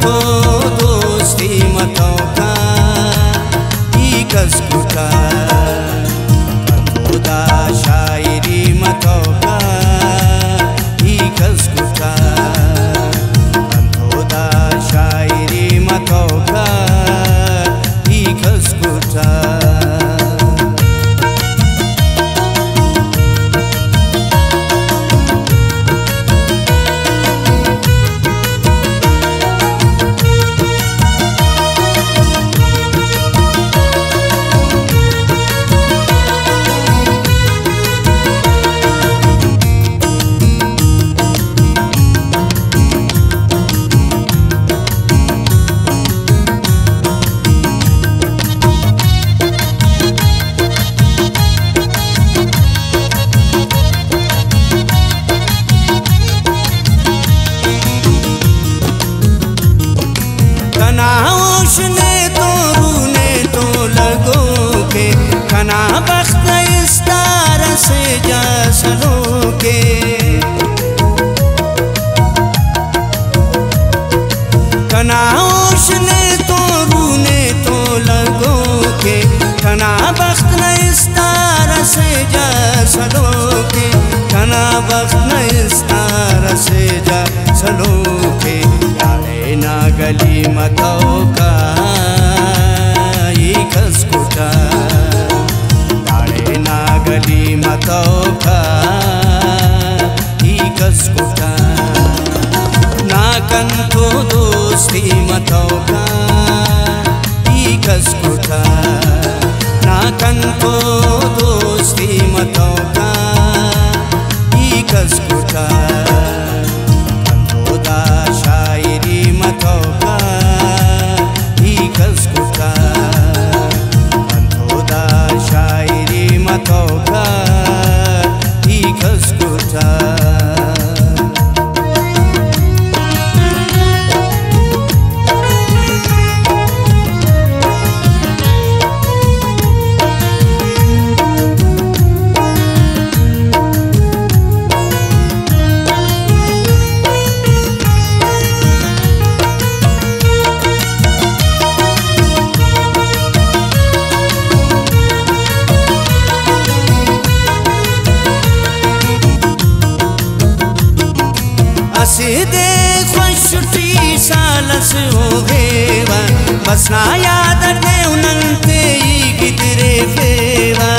kanto dosti matoka ikas kuta kanto da shairi matoka ikas kuta kanto da shairi matoka ikas kuta ने तो रूने तो लगो के खना बख्त इस तारा से जा सलो के कनाओश ने तो रूने तो लगो के खना बख्त इस तारा से जा सलो के खना बख्त इस तारा से जा सलो के ना गली मतोका इकस कुटा दाड़े ना गली मतोका इकस कुटा ना कंतो दोस्ती मतोका इकस कुटा ना कंतो दोस्ती मतोका इकस कुटा कंतो दा शायरी मतोका इकस कुटा कंतो दा शायरी मतोका इकस कुटा सीधे खुशटी सालस हो गेवा बस ना याद दे उनंते गिदरे फेवा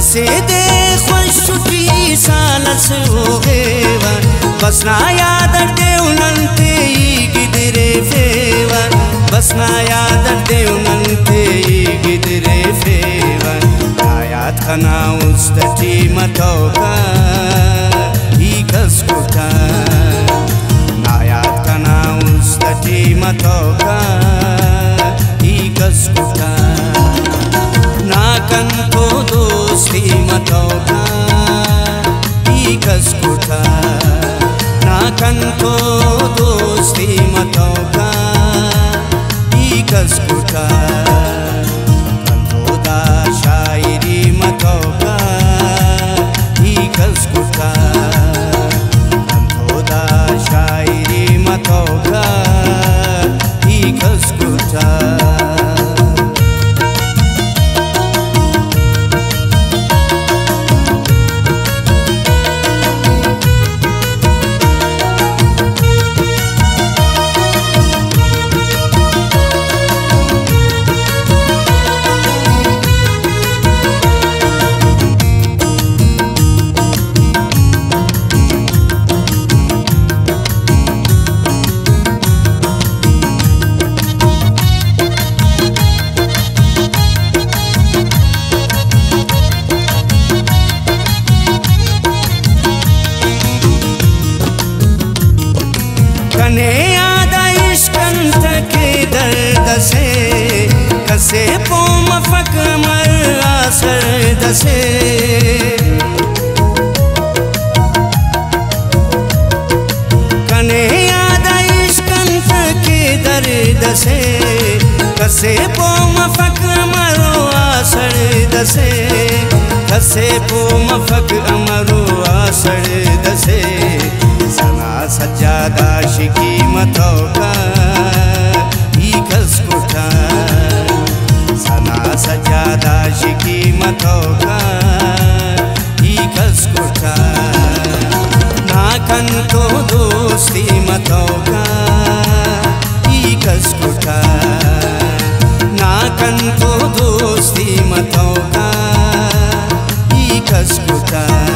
सीधे खुशटी सालस हो गेवा बस ना याद दे उनंते गिदरे फेवा बस ना याद दे उनंते गिदरे फेवा आयात खना उस्तटी मतोका इकस कुटा आयात खना उस्तटी मतोका इकस कुटा ना कंतो दोस्ती मतोका इकस कुटा ना कंतो दोस्ती मतोका इकस कुटा कंतो दा शायरी मतोका इकस कुटा कंतो दा शायरी मतोका इकस कुटा कने आदा इश्कंत के दर्द से कसे पोम फक मर आसर दसे कने आदा इश्कंत के दर्द से कसे पोम फक मरो आसर दसे कसे पोम फक अमरो आसर दसे मतौका इकस कुठा सना सजादा शिकी मतौका इकस कुठा नाकन तो दोस्ती मतौका इकस कुठा नाकन तो दोस्ती मतौका इकस कुठा